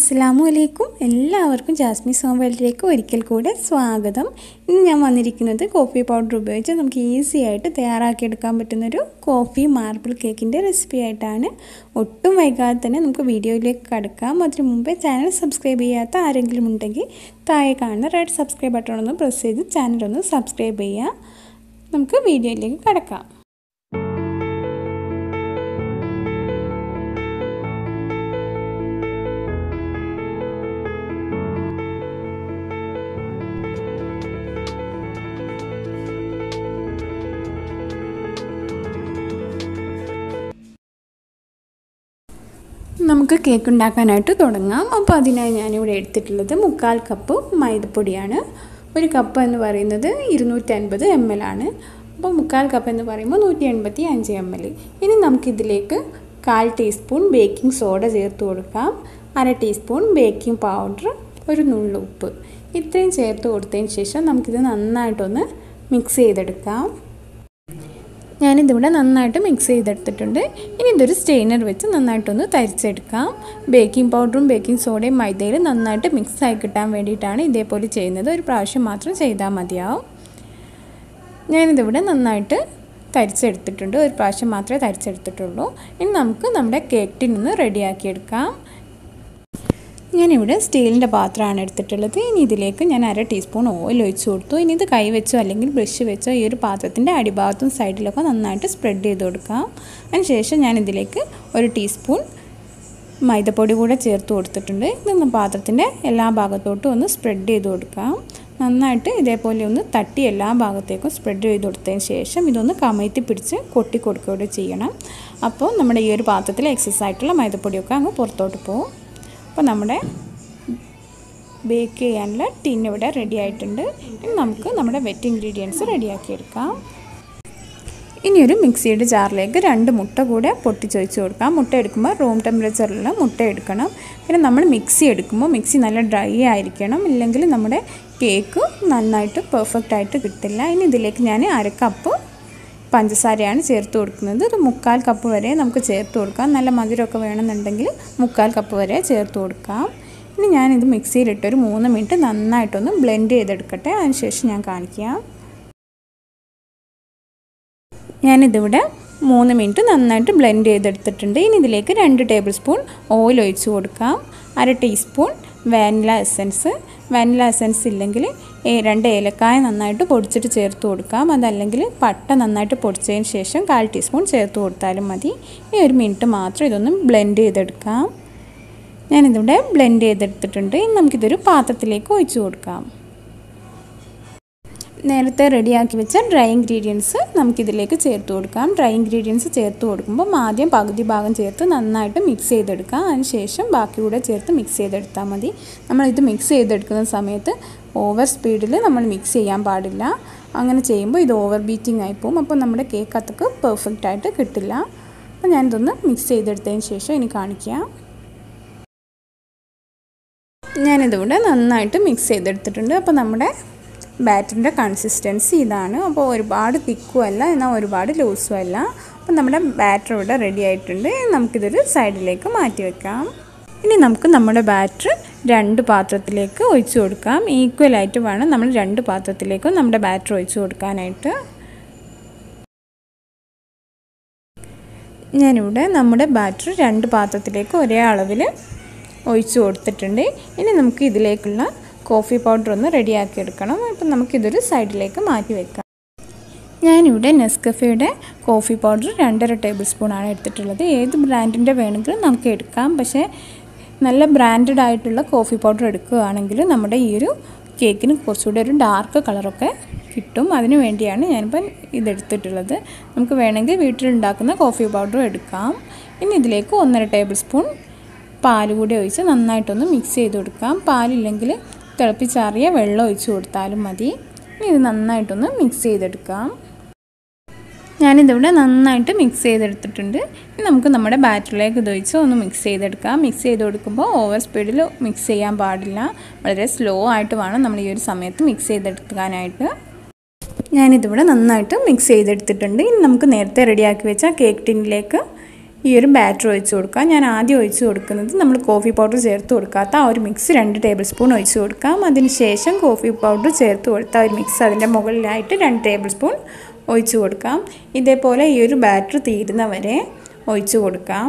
അസ്സലാമുഅലൈക്കും എല്ലാവർക്കും ജാസ്മിസ് ഹോം വേൾഡിലേക്ക് ഒരിക്കൽ കൂടെ സ്വാഗതം. ഇന്ന് ഞാൻ വന്നിരിക്കുന്നത് കോഫി പൗഡർ ഉപയോഗിച്ച് നമുക്ക് ഈസി ആയിട്ട് തയ്യാറാക്കിയെടുക്കാൻ പറ്റുന്നൊരു കോഫി മാർബിൾ കേക്കിൻ്റെ റെസിപ്പി ആയിട്ടാണ്. ഒട്ടും വൈകാതെ തന്നെ നമുക്ക് വീഡിയോയിലേക്ക് കടക്കാം. അതിന് മുമ്പേ ചാനൽ സബ്സ്ക്രൈബ് ചെയ്യാത്ത ആരെങ്കിലും ഉണ്ടെങ്കിൽ താഴെ കാണുന്ന റെഡ് സബ്സ്ക്രൈബ് ബട്ടൺ ഒന്ന് പ്രസ് ചെയ്ത് ചാനലൊന്ന് സബ്സ്ക്രൈബ് ചെയ്യുക. നമുക്ക് വീഡിയോയിലേക്ക് കടക്കാം. നമുക്ക് കേക്ക് ഉണ്ടാക്കാനായിട്ട് തുടങ്ങാം. അപ്പോൾ അതിനായി ഞാനിവിടെ എടുത്തിട്ടുള്ളത് 1/4 കപ്പ് മൈദപ്പൊടിയാണ്. ഒരു കപ്പ് എന്ന് പറയുന്നത് 250 ml ആണ്. അപ്പോൾ 1/4 കപ്പ് എന്ന് പറയുമ്പോൾ 185 ml. ഇനി നമുക്കിതിലേക്ക് 1/4 ടീസ്പൂൺ ബേക്കിംഗ് സോഡ ചേർത്ത് കൊടുക്കാം. 1/2 ടീസ്പൂൺ ബേക്കിംഗ് പൗഡർ, ഒരു നുള്ളു ഉപ്പ്, ഇത്രയും ചേർത്ത് കൊടുത്തതിന് ശേഷം നമുക്കിത് നന്നായിട്ടൊന്ന് മിക്സ് ചെയ്തെടുക്കാം. ഞാനിതിവിടെ നന്നായിട്ട് മിക്സ് ചെയ്തെടുത്തിട്ടുണ്ട്. ഇനി ഇതൊരു സ്റ്റെയിനർ വെച്ച് നന്നായിട്ടൊന്ന് തരിച്ചെടുക്കാം. ബേക്കിംഗ് പൗഡറും ബേക്കിംഗ് സോഡയും മൈദയിൽ നന്നായിട്ട് മിക്സ് ആയി കിട്ടാൻ വേണ്ടിയിട്ടാണ് ഇതേപോലെ ചെയ്യുന്നത്. ഒരു പ്രാവശ്യം മാത്രം ചെയ്താൽ മതിയാവും. ഞാനിതിവിടെ നന്നായിട്ട് തരിച്ചെടുത്തിട്ടുണ്ട്. ഒരു പ്രാവശ്യം മാത്രമേ തരിച്ചെടുത്തിട്ടുള്ളൂ. ഇനി നമുക്ക് നമ്മുടെ കേക്ക് ടിൻ ഒന്ന് റെഡിയാക്കിയെടുക്കാം. ഞാനിവിടെ സ്റ്റീലിൻ്റെ പാത്രമാണ് എടുത്തിട്ടുള്ളത്. ഇനി ഇതിലേക്ക് ഞാൻ 1/2 ടീസ്പൂൺ ഓയിൽ ഒഴിച്ച് കൊടുത്തു. ഇനി ഇത് കൈ വെച്ചോ അല്ലെങ്കിൽ ബ്രഷ് വെച്ചോ ഈ ഒരു പാത്രത്തിൻ്റെ അടിഭാഗത്തും സൈഡിലൊക്കെ നന്നായിട്ട് സ്പ്രെഡ് ചെയ്ത് കൊടുക്കാം. അതിനുശേഷം ഞാനിതിലേക്ക് 1 ടീസ്പൂൺ മൈദപ്പൊടി കൂടെ ചേർത്ത് കൊടുത്തിട്ടുണ്ട്. ഇതൊന്ന് പാത്രത്തിൻ്റെ എല്ലാ ഭാഗത്തോട്ടും ഒന്ന് സ്പ്രെഡ് ചെയ്ത് കൊടുക്കാം. നന്നായിട്ട് ഇതേപോലെ ഒന്ന് തട്ടി എല്ലാ ഭാഗത്തേക്കും സ്പ്രെഡ് ചെയ്ത് കൊടുത്തതിന് ശേഷം ഇതൊന്ന് കമഴ്ത്തി പിടിച്ച് കൊട്ടി കൊടുക്കുകയോടെ ചെയ്യണം. അപ്പോൾ നമ്മുടെ ഈ ഒരു പാത്രത്തിൽ എക്സസ് ആയിട്ടുള്ള മൈദപ്പൊടിയൊക്കെ അങ്ങ് പുറത്തോട്ട് പോകും. അപ്പോൾ നമ്മുടെ ബേക്ക് ചെയ്യാനുള്ള ടിൻ ഇവിടെ റെഡി ആയിട്ടുണ്ട്. ഇനി നമുക്ക് നമ്മുടെ വെറ്റ് ഇൻഗ്രീഡിയൻസ് റെഡിയാക്കിയെടുക്കാം. ഇനിയൊരു മിക്സിയുടെ ജാറിലേക്ക് 2 മുട്ട കൂടെ പൊട്ടിച്ചൊഴിച്ച് കൊടുക്കാം. മുട്ട എടുക്കുമ്പോൾ റൂം ടെമ്പറേച്ചറിലുള്ള മുട്ട എടുക്കണം. പിന്നെ നമ്മൾ മിക്സി എടുക്കുമ്പോൾ മിക്സി നല്ല ഡ്രൈ ആയിരിക്കണം, ഇല്ലെങ്കിൽ നമ്മുടെ കേക്ക് നന്നായിട്ട് പെർഫെക്റ്റ് ആയിട്ട് കിട്ടില്ല. ഇനി ഇതിലേക്ക് ഞാൻ 1/2 കപ്പ് പഞ്ചസാരയാണ് ചേർത്ത് കൊടുക്കുന്നത്. ഒരു 1/4 കപ്പ് വരെ നമുക്ക് ചേർത്ത് കൊടുക്കാം. നല്ല മധുരമൊക്കെ വേണമെന്നുണ്ടെങ്കിൽ 1/4 കപ്പ് വരെ ചേർത്ത് കൊടുക്കാം. ഇനി ഞാനിത് മിക്സിയിലിട്ടൊരു 3 മിനിറ്റ് നന്നായിട്ടൊന്ന് ബ്ലെൻഡ് ചെയ്തെടുക്കട്ടെ. അതിനുശേഷം ഞാൻ കാണിക്കാം. ഞാനിതിവിടെ 3 മിനിറ്റ് നന്നായിട്ട് ബ്ലെൻഡ് ചെയ്തെടുത്തിട്ടുണ്ട്. ഇനി ഇതിലേക്ക് 2 ടേബിൾ സ്പൂൺ ഓയിൽ ഒഴിച്ച് കൊടുക്കാം. 1/2 teaspoon vanilla essence. Vanilla essence ഇല്ലെങ്കിൽ 2 ഏലക്കായ നന്നായിട്ട് പൊടിച്ചിട്ട് ചേർത്ത് കൊടുക്കാം. അതല്ലെങ്കിൽ പട്ട നന്നായിട്ട് പൊടിച്ചതിന് ശേഷം 1/4 ടീസ്പൂൺ ചേർത്ത് കൊടുത്താലും മതി. ഈ 1 മിനിറ്റ് മാത്രം ഇതൊന്ന് ബ്ലെൻഡ് ചെയ്തെടുക്കാം. ഞാനിതിവിടെ ബ്ലെൻഡ് ചെയ്തെടുത്തിട്ടുണ്ട്. ഇനി നമുക്കിതൊരു പാത്രത്തിലേക്ക് ഒഴിച്ച് കൊടുക്കാം. നേരത്തെ റെഡിയാക്കി വെച്ച ഡ്രൈ ഇൻഗ്രീഡിയൻസ് നമുക്കിതിലേക്ക് ചേർത്ത് കൊടുക്കാം. ഡ്രൈ ഇൻഗ്രീഡിയൻസ് ചേർത്ത് കൊടുക്കുമ്പോൾ ആദ്യം പകുതി ഭാഗം ചേർത്ത് നന്നായിട്ട് മിക്സ് ചെയ്തെടുക്കാം. അതിനുശേഷം ബാക്കി കൂടെ ചേർത്ത് മിക്സ് ചെയ്തെടുത്താൽ മതി. നമ്മളിത് മിക്സ് ചെയ്തെടുക്കുന്ന സമയത്ത് ഓവർ സ്പീഡിൽ നമ്മൾ മിക്സ് ചെയ്യാൻ പാടില്ല. അങ്ങനെ ചെയ്യുമ്പോൾ ഇത് ഓവർ ബീറ്റിംഗ് ആയിപ്പോവും. അപ്പോൾ നമ്മുടെ കേക്ക് അത്രക്ക് പെർഫെക്റ്റ് ആയിട്ട് കിട്ടില്ല. അപ്പോൾ ഞാനിതൊന്ന് മിക്സ് ചെയ്തെടുത്തതിന് ശേഷം ഇനി കാണിക്കാം. ഞാനിതിവിടെ നന്നായിട്ട് മിക്സ് ചെയ്തെടുത്തിട്ടുണ്ട്. അപ്പോൾ നമ്മുടെ ബാറ്ററിൻ്റെ കൺസിസ്റ്റൻസി ഇതാണ്. അപ്പോൾ ഒരുപാട് തിക്കും അല്ല, എന്നാൽ ഒരുപാട് ലൂസും അല്ല. അപ്പോൾ നമ്മുടെ ബാറ്റർ ഇവിടെ റെഡി ആയിട്ടുണ്ട്. നമുക്കിതൊരു സൈഡിലേക്ക് മാറ്റി വെക്കാം. ഇനി നമുക്ക് നമ്മുടെ ബാറ്റർ 2 പാത്രത്തിലേക്ക് ഒഴിച്ച് കൊടുക്കാം. ഈക്വലായിട്ട് വേണം നമ്മൾ 2 പാത്രത്തിലേക്കും നമ്മുടെ ബാറ്റർ ഒഴിച്ച് കൊടുക്കാനായിട്ട്. ഞാനിവിടെ നമ്മുടെ ബാറ്റർ 2 പാത്രത്തിലേക്ക് ഒരേ അളവിൽ ഒഴിച്ച് കൊടുത്തിട്ടുണ്ട്. ഇനി നമുക്ക് ഇതിലേക്കുള്ള കോഫി പൗഡർ ഒന്ന് റെഡിയാക്കി എടുക്കണം. അപ്പം നമുക്കിതൊരു സൈഡിലേക്ക് മാറ്റി വെക്കാം. ഞാനിവിടെ നെസ്കഫയുടെ കോഫി പൗഡർ 2.5 ടേബിൾ സ്പൂണാണ് എടുത്തിട്ടുള്ളത്. ഏത് ബ്രാൻഡിൻ്റെ വേണമെങ്കിലും നമുക്ക് എടുക്കാം. പക്ഷേ നല്ല ബ്രാൻഡഡ് ആയിട്ടുള്ള കോഫി പൗഡർ എടുക്കുകയാണെങ്കിൽ നമ്മുടെ ഈ ഒരു കേക്കിന് കുറച്ചുകൂടി ഒരു ഡാർക്ക് കളറൊക്കെ കിട്ടും. അതിനു വേണ്ടിയാണ് ഞാനിപ്പം ഇതെടുത്തിട്ടുള്ളത്. നമുക്ക് വേണമെങ്കിൽ വീട്ടിലുണ്ടാക്കുന്ന കോഫി പൗഡർ എടുക്കാം. ഇനി ഇതിലേക്ക് 1.5 ടേബിൾ സ്പൂൺ പാൽ കൂടി ഒഴിച്ച് നന്നായിട്ടൊന്ന് മിക്സ് ചെയ്ത് കൊടുക്കാം. പാലില്ലെങ്കിൽ തിളപ്പിച്ചാറിയ വെള്ളം ഒഴിച്ച് കൊടുത്താലും മതി. ഇത് നന്നായിട്ടൊന്ന് മിക്സ് ചെയ്തെടുക്കാം. ഞാനിതിവിടെ നന്നായിട്ട് മിക്സ് ചെയ്തെടുത്തിട്ടുണ്ട്. ഇനി നമുക്ക് നമ്മുടെ ബാറ്ററിലേക്ക് ഇതൊഴിച്ച് ഒന്ന് മിക്സ് ചെയ്തെടുക്കാം. മിക്സ് ചെയ്ത് കൊടുക്കുമ്പോൾ ഓവർ സ്പീഡിൽ മിക്സ് ചെയ്യാൻ പാടില്ല. വളരെ സ്ലോ ആയിട്ട് വേണം നമ്മൾ ഈ ഒരു സമയത്ത് മിക്സ് ചെയ്തെടുക്കാനായിട്ട്. ഞാനിതിവിടെ നന്നായിട്ട് മിക്സ് ചെയ്തെടുത്തിട്ടുണ്ട്. ഇനി നമുക്ക് നേരത്തെ റെഡിയാക്കി വെച്ച കേക്ക് ടിന്നിലേക്ക് ഈ ഒരു ബാറ്റർ ഒഴിച്ച് കൊടുക്കാം. ഞാൻ ആദ്യം ഒഴിച്ച് കൊടുക്കുന്നത് നമ്മൾ കോഫി പൗഡർ ചേർത്ത് കൊടുക്കാത്ത ആ ഒരു മിക്സ് 2 ടേബിൾ സ്പൂൺ ഒഴിച്ച് കൊടുക്കാം. അതിനുശേഷം കോഫി പൗഡർ ചേർത്ത് കൊടുത്ത ഒരു മിക്സ് അതിൻ്റെ മുകളിലായിട്ട് 2 ടേബിൾ സ്പൂൺ ഒഴിച്ച് കൊടുക്കാം. ഇതേപോലെ ഈ ഒരു ബാറ്റർ തീരുന്നവരെ ഒഴിച്ച് കൊടുക്കാം.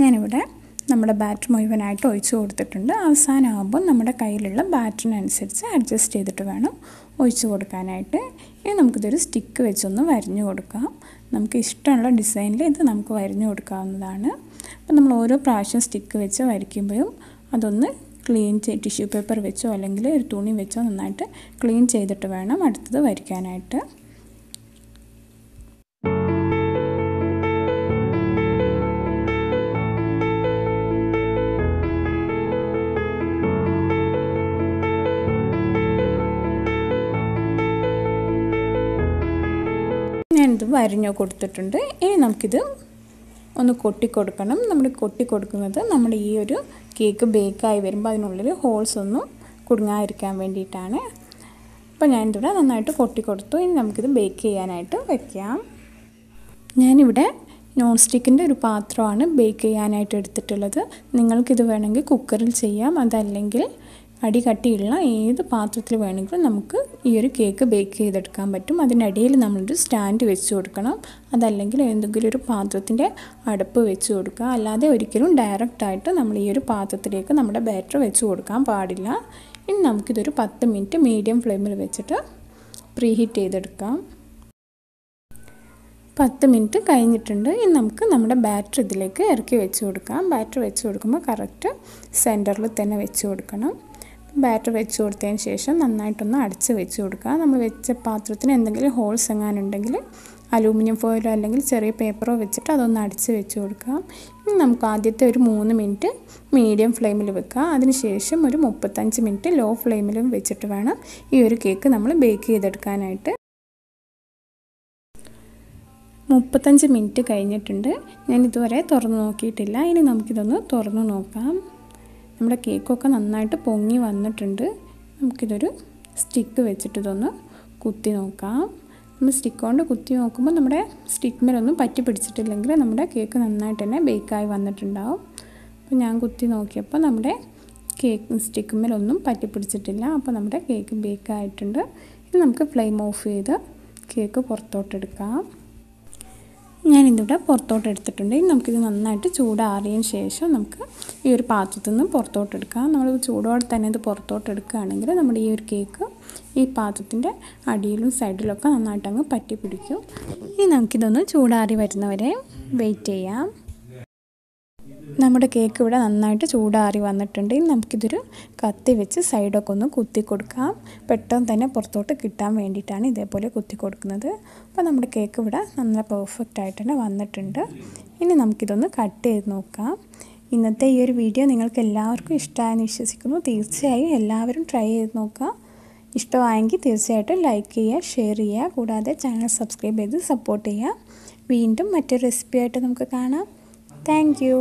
ഞാനിവിടെ നമ്മുടെ ബാറ്റർ മുഴുവനായിട്ട് ഒഴിച്ച് കൊടുത്തിട്ടുണ്ട്. അവസാനമാകുമ്പോൾ നമ്മുടെ കയ്യിലുള്ള ബാറ്ററിനനുസരിച്ച് അഡ്ജസ്റ്റ് ചെയ്തിട്ട് വേണം ഒഴിച്ച് കൊടുക്കാനായിട്ട്. ഇനി നമുക്കിതൊരു സ്റ്റിക്ക് വെച്ചൊന്ന് വരഞ്ഞു കൊടുക്കാം. നമുക്ക് ഇഷ്ടമുള്ള ഡിസൈനിൽ ഇത് നമുക്ക് വരഞ്ഞു കൊടുക്കാവുന്നതാണ്. അപ്പോൾ നമ്മൾ ഓരോ പ്രാവശ്യം സ്റ്റിക്ക് വെച്ച് വരയ്ക്കുമ്പോഴും അതൊന്ന് ക്ലീൻ ടിഷ്യൂ പേപ്പർ വെച്ചോ അല്ലെങ്കിൽ ഒരു തുണി വെച്ചോ നന്നായിട്ട് ക്ലീൻ ചെയ്തിട്ട് വേണം അടുത്തത് വരയ്ക്കാനായിട്ട്. ഞാനിത് വരഞ്ഞു കൊടുത്തിട്ടുണ്ട്. ഇനി നമുക്കിത് ഒന്ന് കൊട്ടിക്കൊടുക്കണം. നമ്മൾ കൊട്ടിക്കൊടുക്കുന്നത് നമ്മുടെ ഈ ഒരു കേക്ക് ബേക്കായി വരുമ്പോൾ അതിനുള്ളിൽ ഹോൾസ് ഒന്നും കുടുങ്ങാതിരിക്കാൻ വേണ്ടിയിട്ടാണ്. അപ്പോൾ ഞാനിവിടെ നന്നായിട്ട് കൊട്ടിക്കൊടുത്തു. ഇനി നമുക്കിത് ബേക്ക് ചെയ്യാനായിട്ട് വയ്ക്കാം. ഞാനിവിടെ നോൺ സ്റ്റിക്കിൻ്റെ ഒരു പാത്രമാണ് ബേക്ക് ചെയ്യാനായിട്ട് എടുത്തിട്ടുള്ളത്. നിങ്ങൾക്കിത് വേണമെങ്കിൽ കുക്കറിൽ ചെയ്യാം. അതല്ലെങ്കിൽ അടി കട്ടിയുള്ള ഏത് പാത്രത്തിൽ വേണമെങ്കിലും നമുക്ക് ഈ ഒരു കേക്ക് ബേക്ക് ചെയ്തെടുക്കാൻ പറ്റും. അതിനിടയിൽ നമ്മളൊരു സ്റ്റാൻഡ് വെച്ച് കൊടുക്കണം. അതല്ലെങ്കിൽ എന്തെങ്കിലും ഒരു പാത്രത്തിൻ്റെ അടപ്പ് വെച്ച് കൊടുക്കുക. അല്ലാതെ ഒരിക്കലും ഡയറക്റ്റായിട്ട് നമ്മൾ ഈ ഒരു പാത്രത്തിലേക്ക് നമ്മുടെ ബാറ്റർ വെച്ച് കൊടുക്കാൻ പാടില്ല. ഇനി നമുക്കിതൊരു 10 മിനിറ്റ് മീഡിയം ഫ്ലെയിമിൽ വെച്ചിട്ട് പ്രീഹീറ്റ് ചെയ്തെടുക്കാം. 10 മിനിറ്റ് കഴിഞ്ഞിട്ടുണ്ട്. ഇനി നമുക്ക് നമ്മുടെ ബാറ്റർ ഇതിലേക്ക് ഇറക്കി വെച്ച് കൊടുക്കാം. ബാറ്റർ വെച്ച് കൊടുക്കുമ്പോൾ കറക്റ്റ് സെൻറ്ററിൽ തന്നെ വെച്ച് കൊടുക്കണം. ബാറ്റർ വെച്ച് കൊടുത്തതിന് ശേഷം നന്നായിട്ടൊന്ന് അടച്ച് വെച്ച് കൊടുക്കുക. നമ്മൾ വെച്ച പാത്രത്തിന് എന്തെങ്കിലും ഹോൾസ് എങ്ങാനുണ്ടെങ്കിൽ അലൂമിനിയം ഫോയിലോ അല്ലെങ്കിൽ ചെറിയ പേപ്പറോ വെച്ചിട്ട് അതൊന്ന് അടച്ച് വെച്ച് കൊടുക്കാം. ഇനി നമുക്ക് ആദ്യത്തെ ഒരു 3 മിനിറ്റ് മീഡിയം ഫ്ലെയിമിൽ വെക്കുക. അതിനുശേഷം ഒരു 35 മിനിറ്റ് ലോ ഫ്ലെയിമിലും വെച്ചിട്ട് വേണം ഈ ഒരു കേക്ക് നമ്മൾ ബേക്ക് ചെയ്തെടുക്കാനായിട്ട്. 35 മിനിറ്റ് കഴിഞ്ഞിട്ടുണ്ട്. ഞാൻ ഇതുവരെ തുറന്ന് നോക്കിയിട്ടില്ല. ഇനി നമുക്കിതൊന്ന് തുറന്ന് നോക്കാം. നമ്മുടെ കേക്കൊക്കെ നന്നായിട്ട് പൊങ്ങി വന്നിട്ടുണ്ട്. നമുക്കിതൊരു സ്റ്റിക്ക് വെച്ചിട്ട് ഇതൊന്ന് കുത്തി നോക്കാം. നമ്മൾ സ്റ്റിക്ക് കൊണ്ട് കുത്തി നോക്കുമ്പോൾ നമ്മുടെ സ്റ്റിക്കിന്മേലൊന്നും പറ്റി പിടിച്ചിട്ടില്ലെങ്കിൽ നമ്മുടെ കേക്ക് നന്നായിട്ട് തന്നെ ബേക്കായി വന്നിട്ടുണ്ടാവും. അപ്പോൾ ഞാൻ കുത്തി നോക്കിയപ്പോൾ നമ്മുടെ കേക്ക് സ്റ്റിക്കിന്മേലൊന്നും പറ്റി പിടിച്ചിട്ടില്ല. അപ്പോൾ നമ്മുടെ കേക്ക് ബേക്കായിട്ടുണ്ട്. ഇനി നമുക്ക് ഫ്ലെയിം ഓഫ് ചെയ്ത് കേക്ക് പുറത്തോട്ടെടുക്കാം. ഞാനിതിവിടെ പുറത്തോട്ട് എടുത്തിട്ടുണ്ട്. ഇനി നമുക്കിത് നന്നായിട്ട് ചൂടാറിയതിന് ശേഷം നമുക്ക് ഈ ഒരു പാത്രത്തിൽ നിന്ന് പുറത്തോട്ടെടുക്കാം. നമ്മൾ ചൂടോടെ തന്നെ ഇത് പുറത്തോട്ടെടുക്കുകയാണെങ്കിൽ നമ്മുടെ ഈ ഒരു കേക്ക് ഈ പാത്രത്തിൻ്റെ അടിയിലും സൈഡിലൊക്കെ നന്നായിട്ട് അങ്ങ് പറ്റി പിടിക്കും. ഇനി നമുക്കിതൊന്ന് ചൂടാറി വരുന്നവരെ വെയിറ്റ് ചെയ്യാം. നമ്മുടെ കേക്ക് ഇവിടെ നന്നായിട്ട് ചൂടാറി വന്നിട്ടുണ്ട്. ഇനി നമുക്കിതൊരു കത്തി വെച്ച് സൈഡൊക്കെ ഒന്ന് കുത്തി കൊടുക്കാം. പെട്ടെന്ന് തന്നെ പുറത്തോട്ട് കിട്ടാൻ വേണ്ടിയിട്ടാണ് ഇതേപോലെ കുത്തി കൊടുക്കുന്നത്. അപ്പോൾ നമ്മുടെ കേക്ക് ഇവിടെ നല്ല പെർഫെക്റ്റ് ആയിട്ട് തന്നെ വന്നിട്ടുണ്ട്. ഇനി നമുക്കിതൊന്ന് കട്ട് ചെയ്ത് നോക്കാം. ഇന്നത്തെ ഈ ഒരു വീഡിയോ നിങ്ങൾക്ക് എല്ലാവർക്കും ഇഷ്ടമായെന്ന് വിശ്വസിക്കുന്നു. തീർച്ചയായും എല്ലാവരും ട്രൈ ചെയ്ത് നോക്കുക. ഇഷ്ടമായെങ്കിൽ തീർച്ചയായിട്ടും ലൈക്ക് ചെയ്യുക, ഷെയർ ചെയ്യുക, കൂടാതെ ചാനൽ സബ്സ്ക്രൈബ് ചെയ്ത് സപ്പോർട്ട് ചെയ്യുക. വീണ്ടും മറ്റൊരു റെസിപ്പി ആയിട്ട് നമുക്ക് കാണാം. Thank you.